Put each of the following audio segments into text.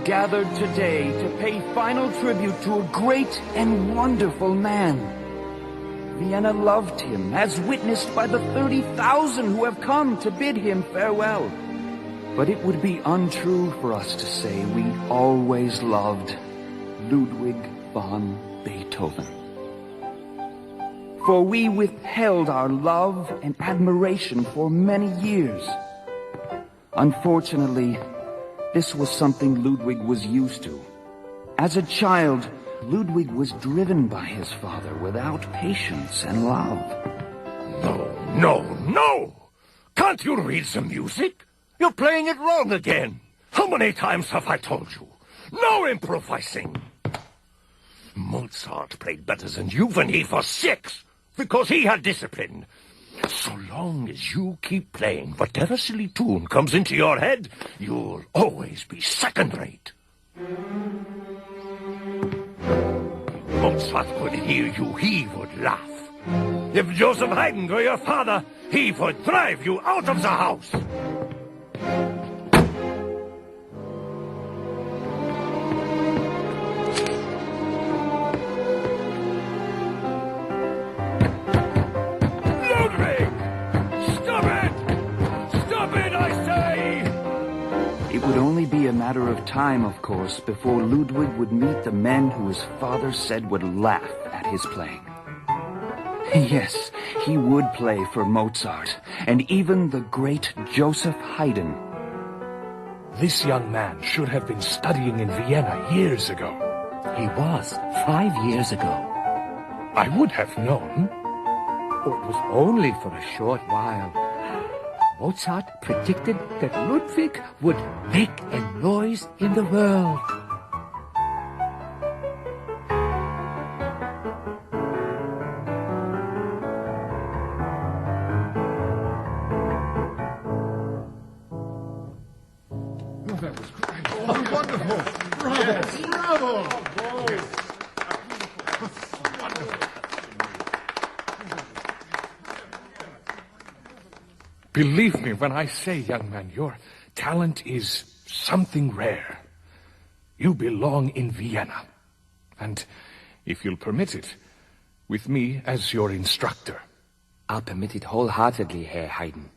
gathered today to pay final tribute to a great and wonderful man. Vienna loved him, as witnessed by the 30,000 who have come to bid him farewell. But it would be untrue for us to say we always loved Ludwig van Beethoven. For we withheld our love and admiration for many years. Unfortunately, this was something Ludwig was used to. As a child, Ludwig was driven by his father without patience and love. No! Can't you read some music? You're playing it wrong again. How many times have I told you? No improvising! Mozart played better than you when he was 6, because he had discipline. So long as you keep playing whatever silly tune comes into your head, you'll always be second-rate. Mozart could hear you, he would laugh. If Joseph Haydn were your father, he would drive you out of the house. Be a matter of time, of course, before Ludwig would meet the men who his father said would laugh at his playing. Yes, he would play for Mozart, and even the great Joseph Haydn. This young man should have been studying in Vienna years ago. He was 5 years ago. I would have known. Oh, it was only for a short while. Mozart predicted that Ludwig would make a noise in the world. Oh, that was great. Oh, wonderful. Bravo. Yes. Bravo. Believe me when I say, young man, your talent is something rare. You belong in Vienna. And, if you'll permit it, with me as your instructor. I'll permit it wholeheartedly, Herr Haydn.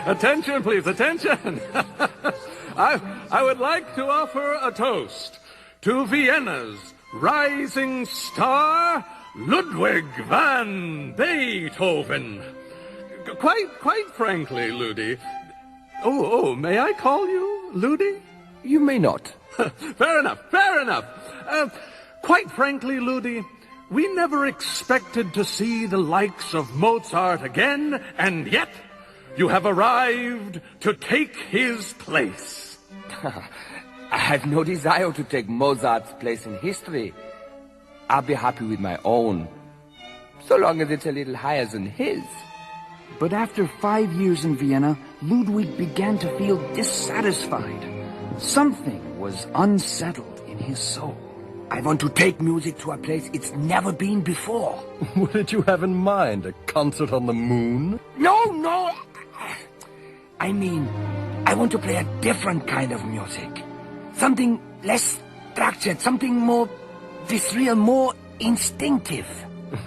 Attention, please, attention. I would like to offer a toast to Vienna's rising star, Ludwig van Beethoven. Quite frankly, Ludi. Oh, may I call you Ludi? You may not. Fair enough. Quite frankly, Ludi, we never expected to see the likes of Mozart again, and yet you have arrived to take his place. I have no desire to take Mozart's place in history. I'll be happy with my own, so long as it's a little higher than his. But after 5 years in Vienna, Ludwig began to feel dissatisfied. Something was unsettled in his soul. I want to take music to a place it's never been before. What did you have in mind? A concert on the moon? No. I mean, I want to play a different kind of music. Something less structured, something more visceral, more instinctive.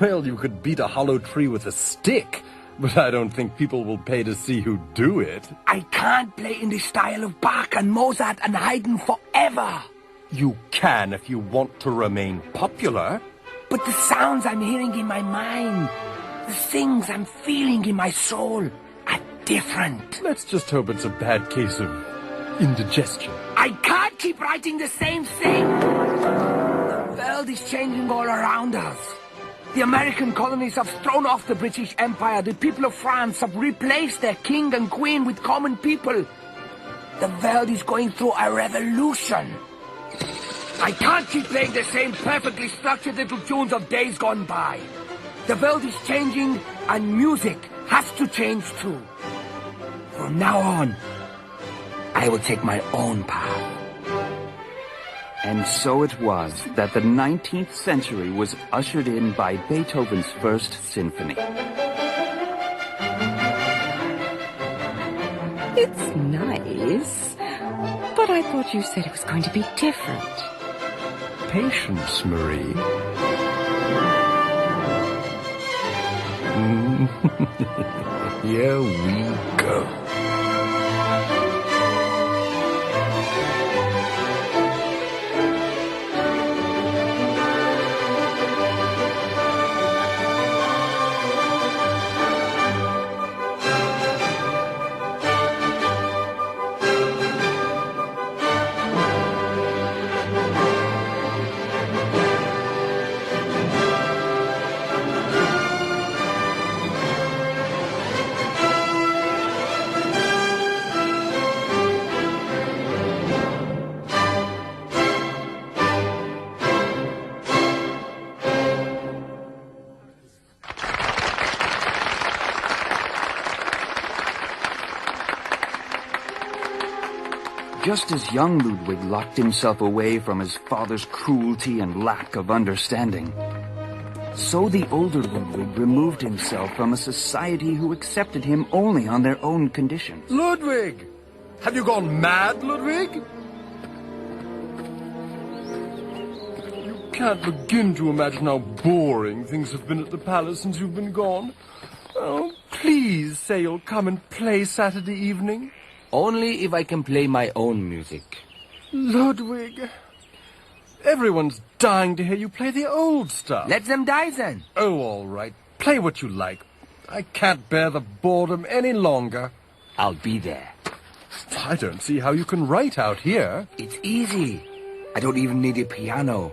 Well, you could beat a hollow tree with a stick, but I don't think people will pay to see who do it. I can't play in the style of Bach and Mozart and Haydn forever. You can if you want to remain popular. But the sounds I'm hearing in my mind, the things I'm feeling in my soul are different. Let's just hope it's a bad case of indigestion. I can't keep writing the same thing. The world is changing all around us. The American colonies have thrown off the British Empire. The people of France have replaced their king and queen with common people. The world is going through a revolution. I can't keep playing the same perfectly structured little tunes of days gone by. The world is changing, and music has to change too. From now on, I will take my own path. And so it was that the 19th century was ushered in by Beethoven's First Symphony. It's nice, but I thought you said it was going to be different. Patience, Marie. Here we go. Just as young Ludwig locked himself away from his father's cruelty and lack of understanding, so the older Ludwig removed himself from a society who accepted him only on their own conditions. Ludwig! Have you gone mad, Ludwig? You can't begin to imagine how boring things have been at the palace since you've been gone. Oh, please say you'll come and play Saturday evening. Only if I can play my own music. Ludwig, everyone's dying to hear you play the old stuff. Let them die then. Oh, all right. Play what you like. I can't bear the boredom any longer. I'll be there. I don't see how you can write out here. It's easy. I don't even need a piano.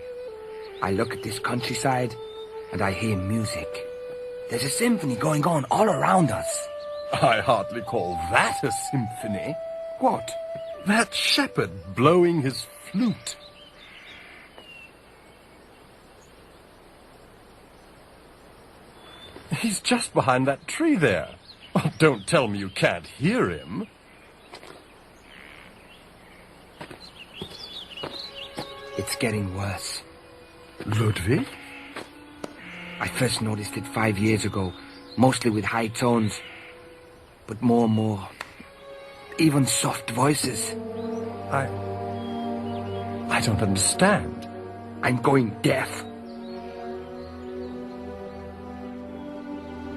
I look at this countryside and I hear music. There's a symphony going on all around us. I hardly call that a symphony. What? That shepherd blowing his flute. He's just behind that tree there. Oh, don't tell me you can't hear him. It's getting worse. Ludwig? I first noticed it 5 years ago, mostly with high tones. But more and more, even soft voices. I don't understand. I'm going deaf.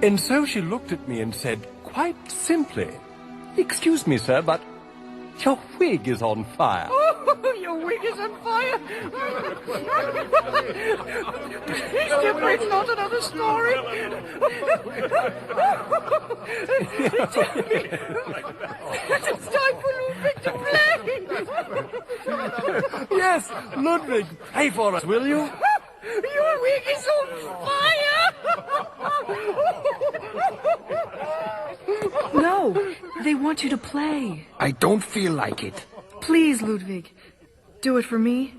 And so she looked at me and said, quite simply, "Excuse me, sir, but your wig is on fire." Oh, your wig is on fire. Please, dear, it's not another story. Tell me. It's time for Ludwig to play. Yes, Ludwig, pay for us, will you? Your wig is on fire. No, they want you to play. I don't feel like it. Please, Ludwig, do it for me.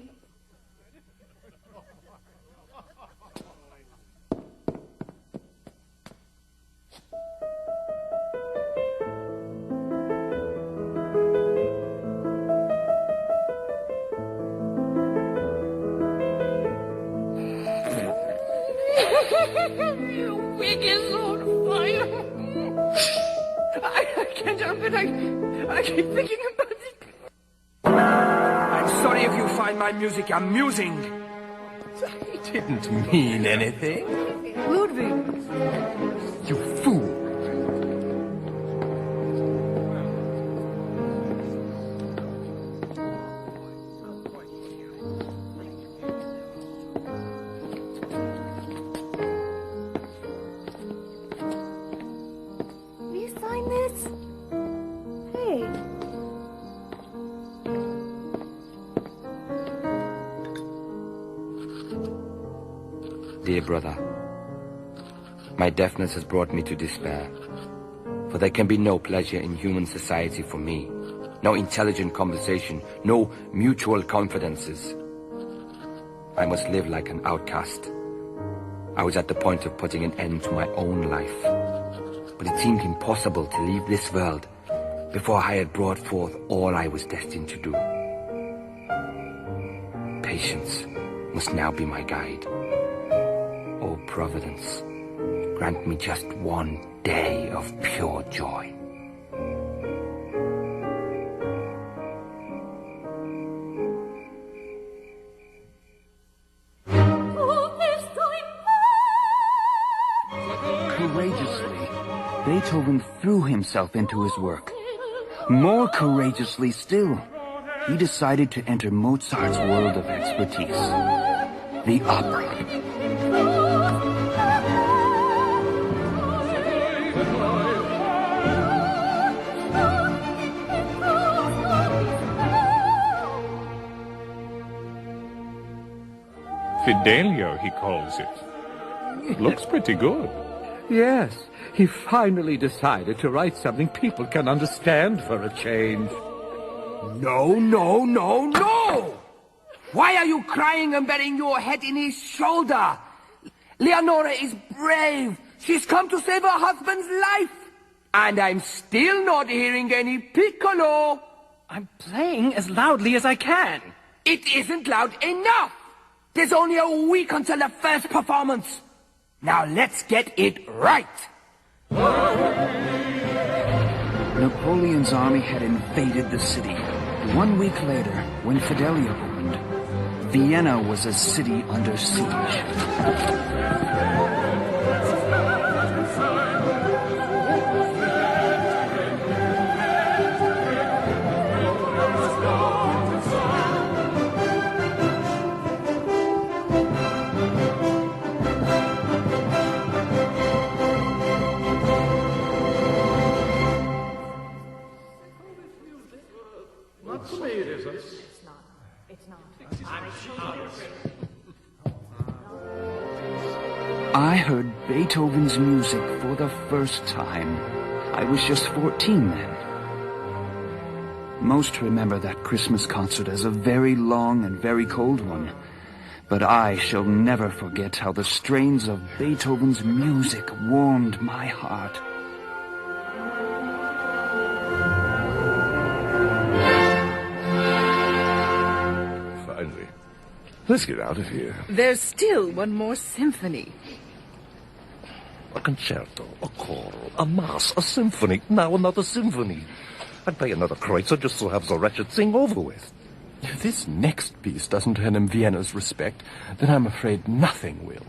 Your wig is on fire. I can't help it. I keep thinking about it. I'm sorry if you find my music amusing. It didn't mean anything. Ludwig. You fool. Will you sign this? Hey. Dear brother, my deafness has brought me to despair. For there can be no pleasure in human society for me. No intelligent conversation, no mutual confidences. I must live like an outcast. I was at the point of putting an end to my own life. But it seemed impossible to leave this world before I had brought forth all I was destined to do. Patience must now be my guide. O Providence, grant me just one day of pure joy. Courageously, Beethoven threw himself into his work. More courageously still, he decided to enter Mozart's world of expertise, the opera. Fidelio, he calls it. Looks pretty good. Yes, he finally decided to write something people can understand for a change. No, no, no, no! Why are you crying and burying your head in his shoulder? Leonora is brave. She's come to save her husband's life. And I'm still not hearing any piccolo. I'm playing as loudly as I can. It isn't loud enough. There's only a week until the first performance. Now let's get it right. Napoleon's army had invaded the city. 1 week later, when Fidelio opened, Vienna was a city under siege. I heard Beethoven's music for the first time. I was just 14 then. Most remember that Christmas concert as a very long and very cold one. But I shall never forget how the strains of Beethoven's music warmed my heart. Finally. Let's get out of here. There's still one more symphony. A concerto, a choral, a mass, a symphony, now another symphony. I'd pay another kreutzer just to have the wretched thing over with. If this next piece doesn't earn him Vienna's respect, then I'm afraid nothing will.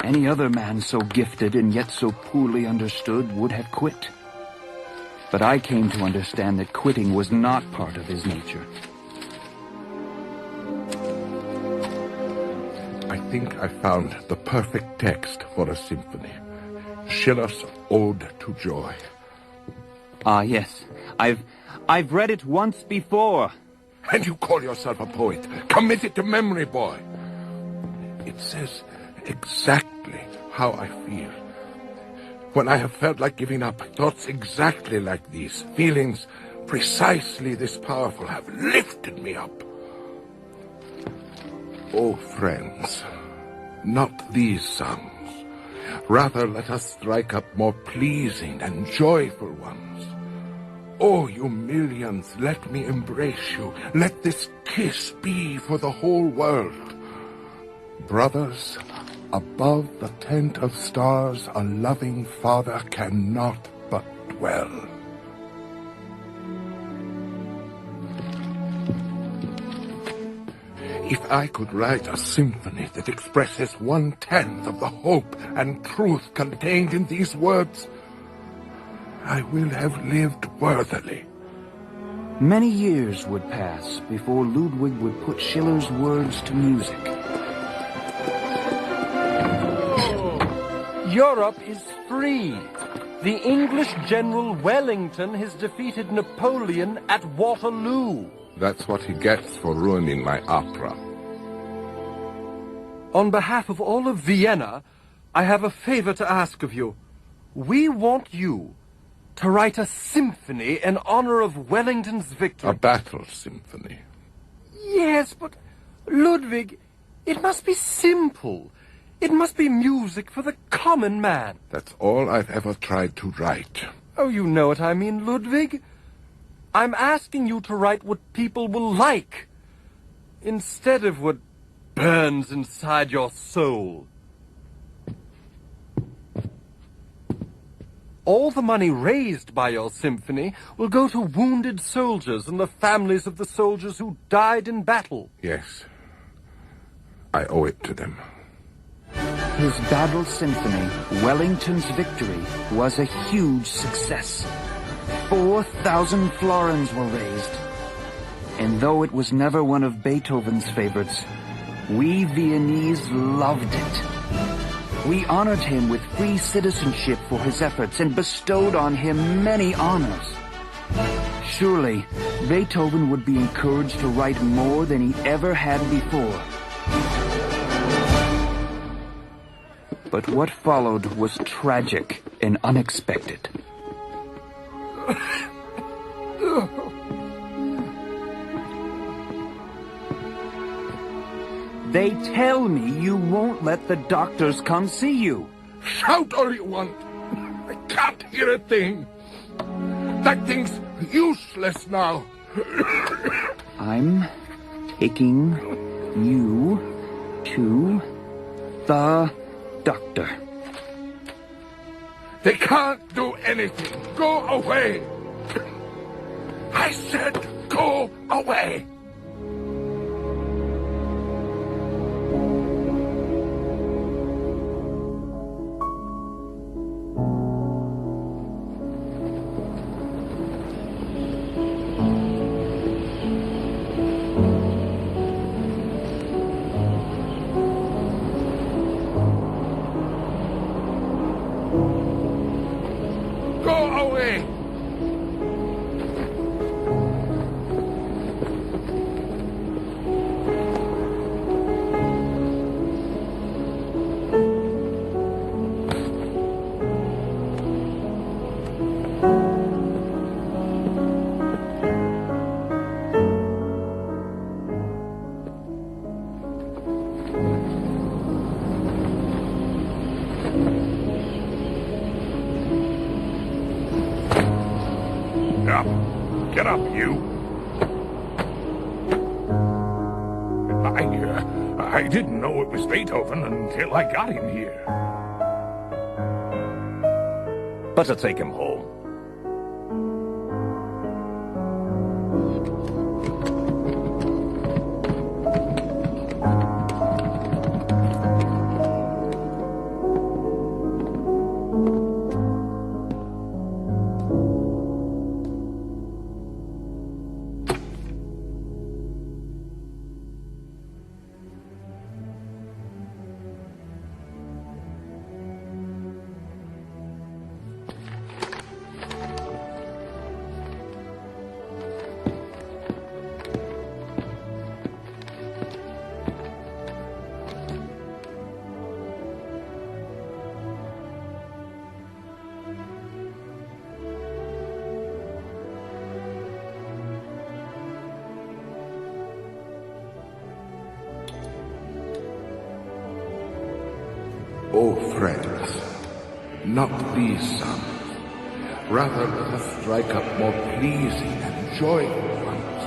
Any other man so gifted and yet so poorly understood would have quit. But I came to understand that quitting was not part of his nature. I think I found the perfect text for a symphony. Schiller's Ode to Joy. Ah, yes. I've read it once before. And you call yourself a poet? Commit it to memory, boy. It says exactly how I feel. When I have felt like giving up, thoughts exactly like these, feelings precisely this powerful have lifted me up. Oh, friends, not these songs. Rather, let us strike up more pleasing and joyful ones. Oh, you millions, let me embrace you. Let this kiss be for the whole world. Brothers, above the tent of stars a loving father cannot but dwell. If I could write a symphony that expresses 1/10 of the hope and truth contained in these words, I will have lived worthily. Many years would pass before Ludwig would put Schiller's words to music. Europe is free. The English General Wellington has defeated Napoleon at Waterloo. That's what he gets for ruining my opera. On behalf of all of Vienna, I have a favor to ask of you. We want you to write a symphony in honor of Wellington's victory. A battle symphony. Yes, but Ludwig, it must be simple. It must be music for the common man. That's all I've ever tried to write. Oh, you know what I mean, Ludwig. I'm asking you to write what people will like, instead of what burns inside your soul. All the money raised by your symphony will go to wounded soldiers and the families of the soldiers who died in battle. Yes, I owe it to them. His battle symphony, Wellington's Victory, was a huge success. 4,000 florins were raised. And though it was never one of Beethoven's favorites, we Viennese loved it. We honored him with free citizenship for his efforts and bestowed on him many honors. Surely, Beethoven would be encouraged to write more than he ever had before. But what followed was tragic and unexpected. They tell me you won't let the doctors come see you. Shout all you want. I can't hear a thing. That thing's useless now. I'm taking you to the doctor. They can't do anything. Go away. I said go away. Get up, you. I didn't know it was Beethoven until I got in here. Better take him home. Oh, friends, not these sounds. Rather, let us strike up more pleasing and joyful ones.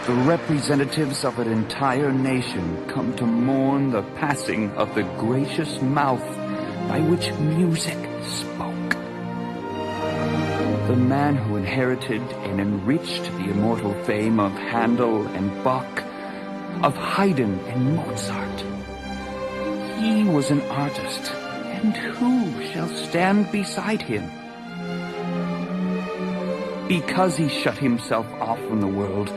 the representatives of an entire nation come to mourn the passing of the gracious mouth by which music spoke. The man who inherited and enriched the immortal fame of Handel and Bach, of Haydn and Mozart. He was an artist, and who shall stand beside him? Because he shut himself off from the world,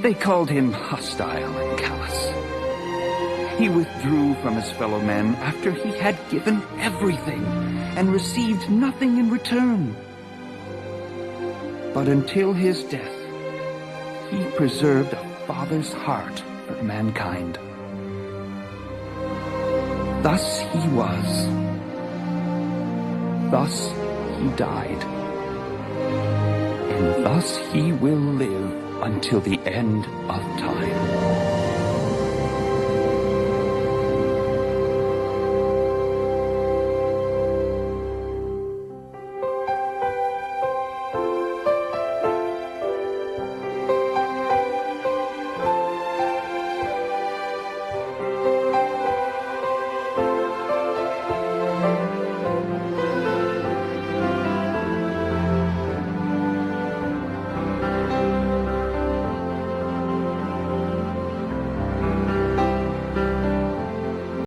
they called him hostile and callous. He withdrew from his fellow men after he had given everything and received nothing in return. But until his death, he preserved a father's heart for mankind. Thus he was. Thus he died. And thus he will live until the end of time.